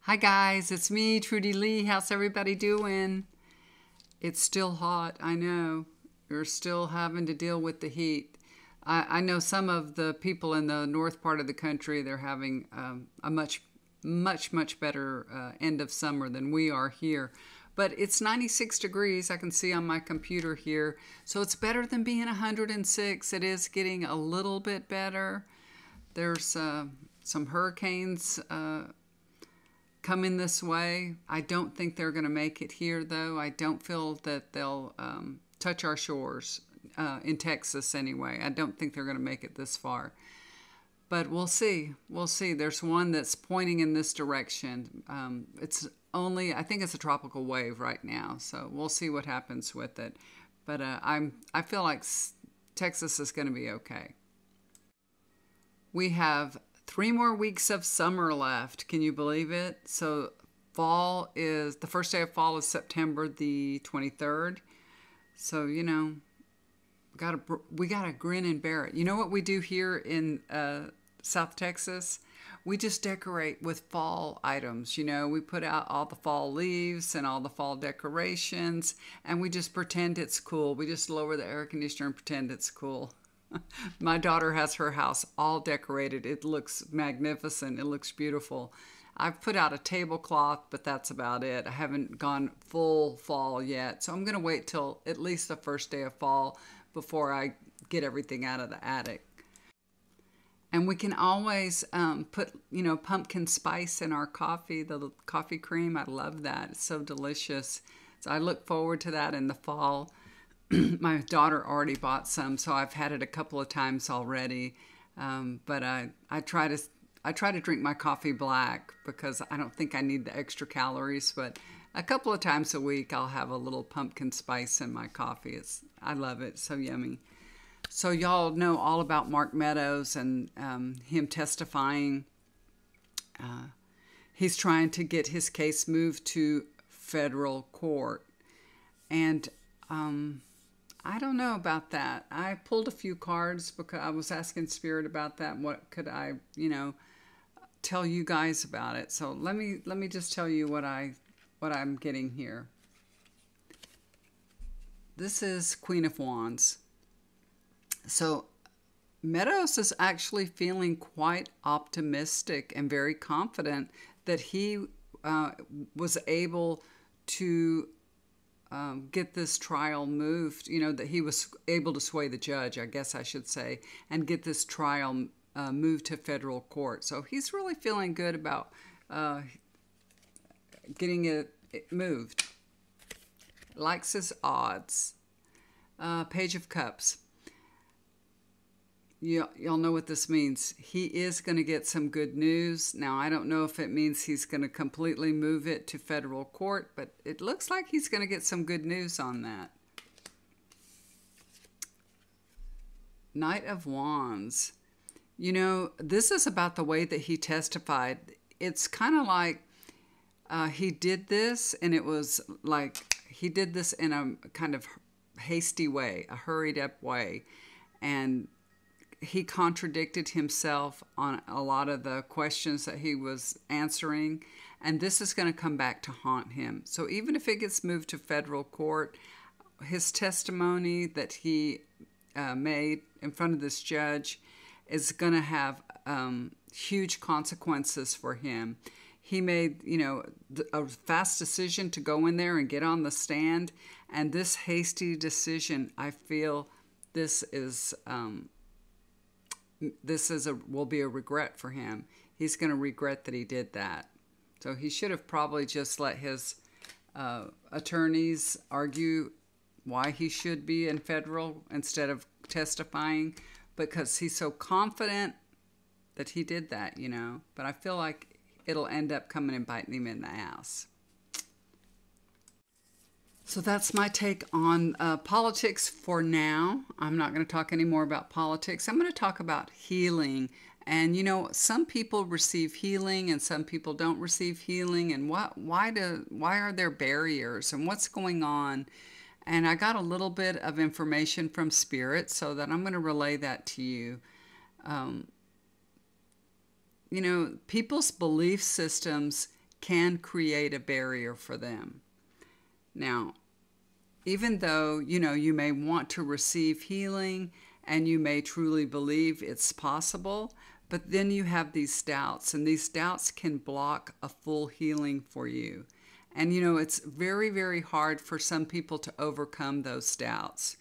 Hi guys, it's me, Trudy Lee. How's everybody doing? It's still hot, I know. You're still having to deal with the heat. I know some of the people in the north part of the country, they're having a much better end of summer than we are here. But it's 96 degrees, I can see on my computer here. So it's better than being 106. It is getting a little bit better. There's some hurricanes coming this way. I don't think they're going to make it here, though. I don't feel that they'll touch our shores, in Texas anyway. I don't think they're going to make it this far. But we'll see. We'll see. There's one that's pointing in this direction. I think it's a tropical wave right now, so we'll see what happens with it. But I feel like Texas is going to be okay. We have 3 more weeks of summer left. Can you believe it? So the first day of fall is September the 23rd. So, you know, we gotta grin and bear it. You know what we do here in South Texas? We just decorate with fall items. You know, we put out all the fall leaves and all the fall decorations, and we just pretend it's cool. We just lower the air conditioner and pretend it's cool. My daughter has her house all decorated. It looks magnificent. It looks beautiful. I've put out a tablecloth, but that's about it. I haven't gone full fall yet. So I'm going to wait till at least the first day of fall before I get everything out of the attic. And we can always put, pumpkin spice in our coffee, the coffee cream. I love that. It's so delicious. So I look forward to that in the fall. My daughter already bought some, so I've had it a couple of times already. But I try to drink my coffee black because I don't think I need the extra calories. But a couple of times a week, I'll have a little pumpkin spice in my coffee. I love it. It's so yummy. So y'all know all about Mark Meadows and him testifying. He's trying to get his case moved to federal court. And I don't know about that. I pulled a few cards because I was asking Spirit about that. What could I, tell you guys about it? So let me just tell you what I'm getting here. This is Queen of Wands. So Meadows is actually feeling quite optimistic and very confident that he was able to get this trial moved, that he was able to sway the judge, I guess I should say, and get this trial moved to federal court. So he's really feeling good about getting it moved. Likes his odds. Page of Cups. Y'all know what this means. He is going to get some good news. Now, I don't know if it means he's going to completely move it to federal court, but it looks like he's going to get some good news on that. Knight of Wands. This is about the way that he testified. It's kind of like he did this, and it was like he did this in a kind of hasty way, a hurried up way, and he contradicted himself on a lot of the questions that he was answering, and this is going to come back to haunt him. So even if it gets moved to federal court, his testimony that he made in front of this judge is going to have huge consequences for him. He made, a fast decision to go in there and get on the stand, and this hasty decision, I feel this will be a regret for him. He's going to regret that he did that. So he should have probably just let his attorneys argue why he should be in federal instead of testifying, because he's so confident that he did that, But I feel like it'll end up coming and biting him in the ass. So that's my take on politics for now. I'm not going to talk any more about politics. I'm going to talk about healing. And, some people receive healing and some people don't receive healing. And why are there barriers and what's going on? And I got a little bit of information from Spirit, so that I'm going to relay that to you. People's belief systems can create a barrier for them. Now, even though, you may want to receive healing and you may truly believe it's possible, but then you have these doubts, and these doubts can block a full healing for you. And, it's very, very hard for some people to overcome those doubts.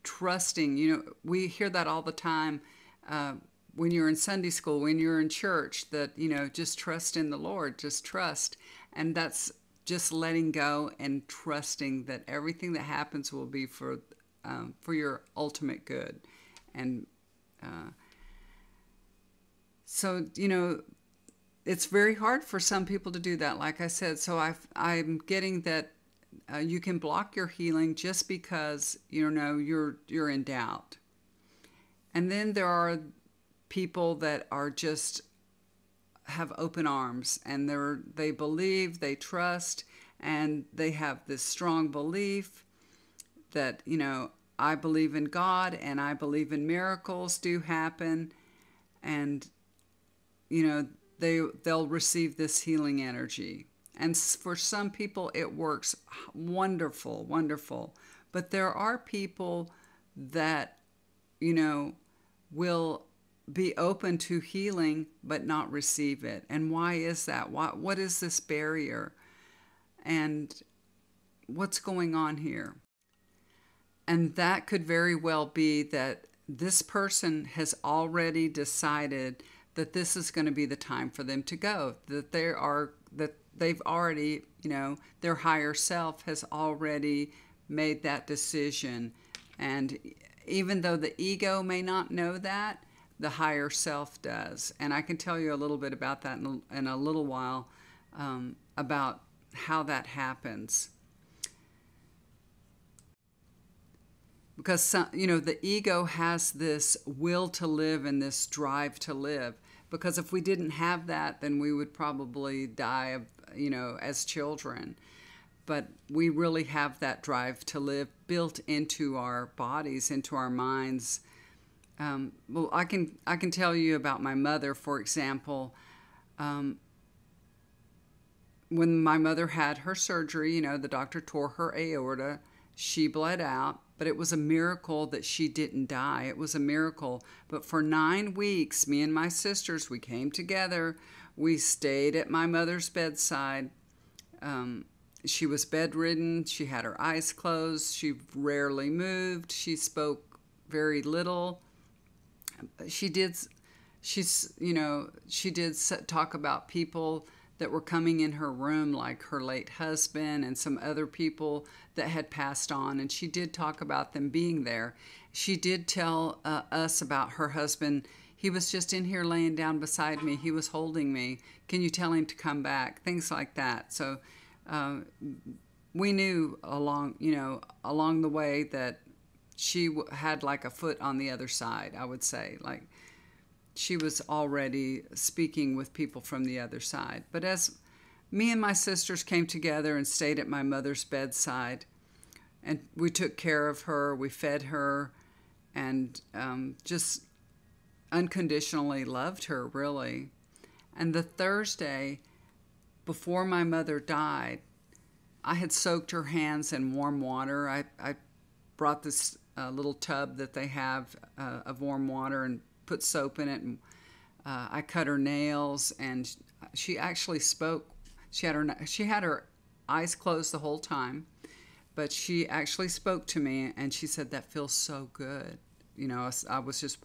Trusting, we hear that all the time when you're in Sunday school, when you're in church, that, just trust in the Lord, just trust. And that's just letting go and trusting that everything that happens will be for your ultimate good. And so, it's very hard for some people to do that, like I said. So I'm getting that you can block your healing just because, you're in doubt. And then there are people that are just have open arms, and they believe, they trust, and they have this strong belief that, I believe in God and I believe in miracles do happen, and, they'll receive this healing energy. And for some people, it works wonderful, wonderful. But there are people that, will be open to healing but not receive it. And why is that? What is this barrier? And what's going on here? And that could very well be that this person has already decided that this is going to be the time for them to go, that they've already, their higher self has already made that decision. And even though the ego may not know that, the higher self does. And I can tell you a little bit about that in a little while, about how that happens. Because, the ego has this will to live and this drive to live. Because if we didn't have that, then we would probably die of, as children. But we really have that drive to live built into our bodies, into our minds. Well, I can tell you about my mother, for example. When my mother had her surgery, the doctor tore her aorta. She bled out, but it was a miracle that she didn't die. It was a miracle. But for 9 weeks, me and my sisters, we came together. We stayed at my mother's bedside. She was bedridden. She had her eyes closed. She rarely moved. She spoke very little. She did talk about people that were coming in her room, like her late husband and some other people that had passed on, and she did talk about them being there. She did tell us about her husband. He was just in here laying down beside me. He was holding me. Can you tell him to come back? Things like that. So we knew along the way that she had like a foot on the other side, I would say. Like, she was already speaking with people from the other side. But as me and my sisters came together and stayed at my mother's bedside, and we took care of her, we fed her, and just unconditionally loved her, really. And the Thursday before my mother died, I had soaked her hands in warm water. I brought this little tub that they have of warm water and put soap in it, and I cut her nails, and she actually spoke. She had her eyes closed the whole time, but she actually spoke to me, and she said, "That feels so good." I was just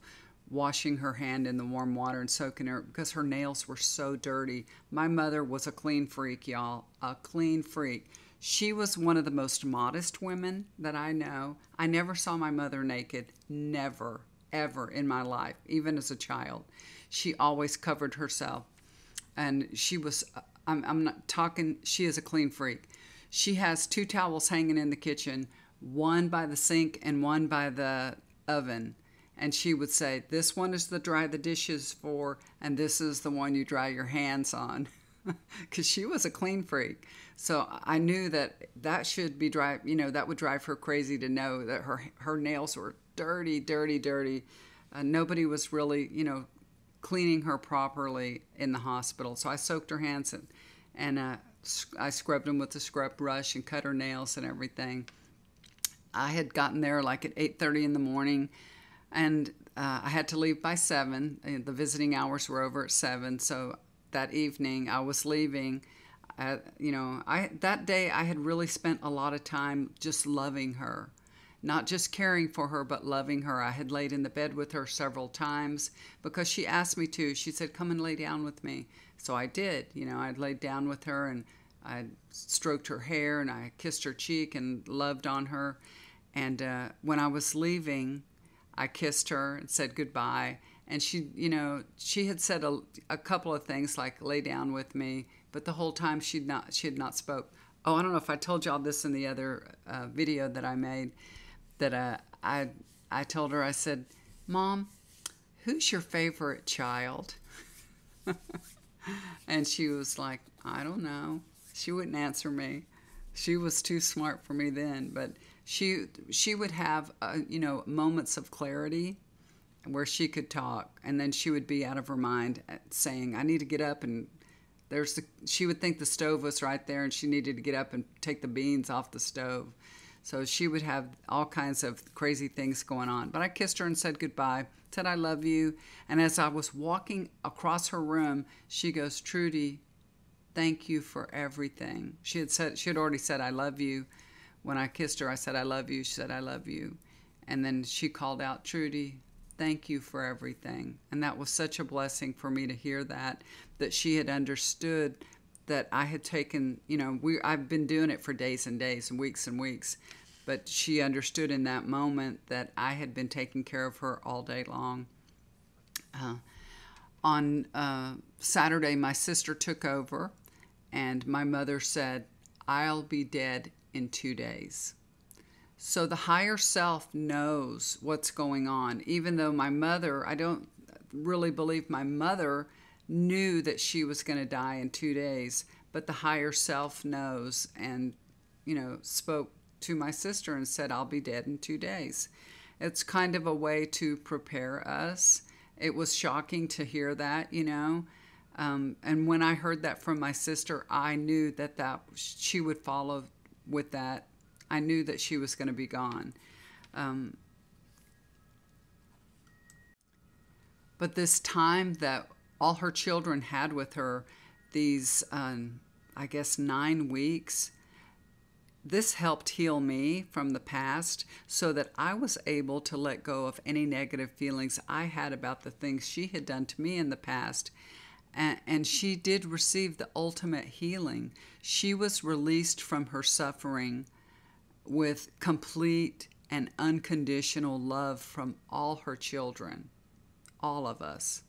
washing her hand in the warm water and soaking her because her nails were so dirty. My mother was a clean freak, y'all, a clean freak. She was one of the most modest women that I know. I never saw my mother naked, never, ever in my life, even as a child. She always covered herself. And she was, I'm not talking, she is a clean freak. She has 2 towels hanging in the kitchen, one by the sink and one by the oven. And she would say, this one is to dry the dishes for, and this is the one you dry your hands on. Because she was a clean freak. So I knew that should be that would drive her crazy to know that her nails were dirty, dirty, dirty. Nobody was really, cleaning her properly in the hospital. So I soaked her hands and I scrubbed them with the scrub brush and cut her nails and everything. I had gotten there like at 8:30 in the morning, and I had to leave by 7. The visiting hours were over at 7, so that evening I was leaving. That day I had really spent a lot of time just loving her. Not just caring for her, but loving her. I had laid in the bed with her several times because she asked me to. She said, "Come and lay down with me." So I did. I'd laid down with her, and I stroked her hair, and I kissed her cheek and loved on her. And when I was leaving, I kissed her and said goodbye. And she had said a couple of things like "lay down with me," but the whole time she had not spoke. Oh, I don't know if I told y'all this in the other video that I made. That I told her, I said, "Mom, who's your favorite child?" And she was like, "I don't know." She wouldn't answer me. She was too smart for me then. But she would have moments of clarity where she could talk, and then she would be out of her mind saying, "I need to get up," and she would think the stove was right there, and she needed to get up and take the beans off the stove. So she would have all kinds of crazy things going on. But I kissed her and said goodbye, said I love you. And as I was walking across her room, she goes, "Trudy, thank you for everything." She had already said I love you. When I kissed her, I said I love you. She said I love you. And then she called out, "Trudy, thank you for everything." And that was such a blessing for me to hear that she had understood that I had taken, I've been doing it for days and days and weeks, but she understood in that moment that I had been taking care of her all day long. On Saturday, my sister took over, and my mother said, "I'll be dead in 2 days." So the higher self knows what's going on, even though my mother, I don't really believe my mother knew that she was going to die in 2 days, but the higher self knows, and spoke to my sister and said, "I'll be dead in 2 days." It's kind of a way to prepare us. It was shocking to hear that, and when I heard that from my sister, I knew that she would follow with that. I knew that she was going to be gone. But this time that all her children had with her, these, I guess, 9 weeks, this helped heal me from the past so that I was able to let go of any negative feelings I had about the things she had done to me in the past. And she did receive the ultimate healing. She was released from her suffering with complete and unconditional love from all her children, all of us.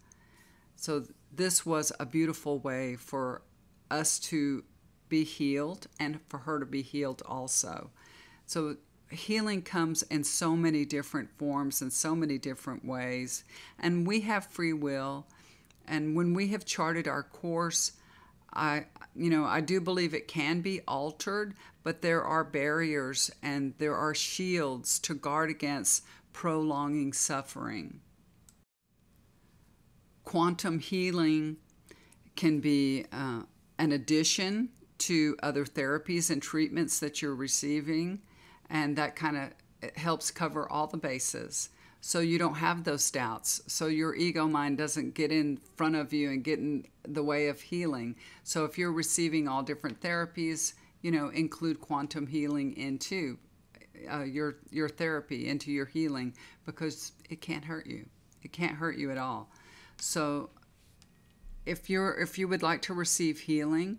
So this was a beautiful way for us to be healed and for her to be healed also. So healing comes in so many different forms and so many different ways. And we have free will. And when we have charted our course, I do believe it can be altered, but there are barriers and there are shields to guard against prolonging suffering. Quantum healing can be an addition to other therapies and treatments that you're receiving, and that kind of helps cover all the bases. So you don't have those doubts. So your ego mind doesn't get in front of you and get in the way of healing. So if you're receiving all different therapies, include quantum healing into your therapy, into your healing, because it can't hurt you. It can't hurt you at all. So if you would like to receive healing,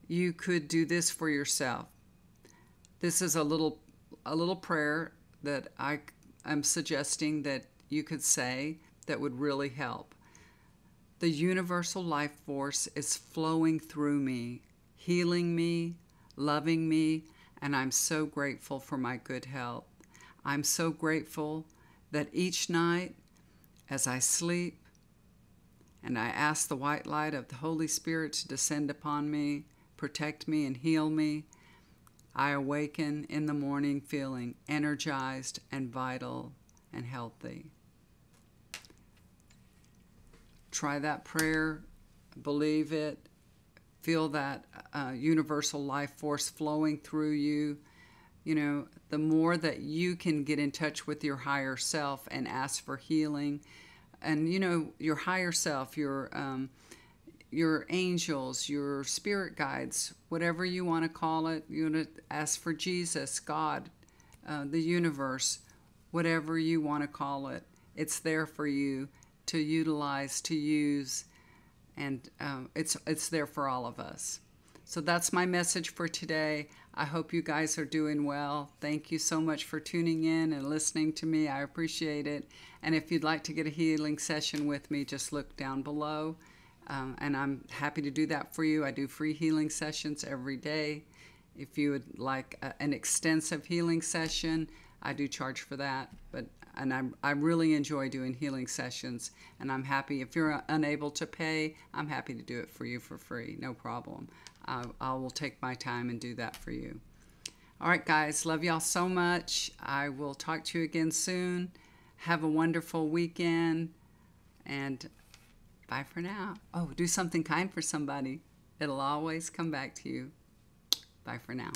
you could do this for yourself. This is a little prayer that I'm suggesting that you could say that would really help. The universal life force is flowing through me, healing me, loving me, and I'm so grateful for my good health. I'm so grateful that each night as I sleep and I ask the white light of the Holy Spirit to descend upon me, protect me, and heal me, I awaken in the morning feeling energized and vital and healthy. Try that prayer, believe it, feel that universal life force flowing through you. You know, the more that you can get in touch with your higher self and ask for healing, and you know, your higher self, your angels, your spirit guides, whatever you want to call it. You want to ask for Jesus, God, the universe, whatever you want to call it. It's there for you to utilize, to use, and it's there for all of us. So that's my message for today. I hope you guys are doing well. Thank you so much for tuning in and listening to me. I appreciate it. And if you'd like to get a healing session with me, just look down below. And I'm happy to do that for you. I do free healing sessions every day. If you would like an extensive healing session, I do charge for that. And I really enjoy doing healing sessions. And I'm happy, if you're unable to pay, I'm happy to do it for you for free. No problem. I will take my time and do that for you. All right, guys. Love y'all so much. I will talk to you again soon. Have a wonderful weekend. And bye for now. Oh, do something kind for somebody. It'll always come back to you. Bye for now.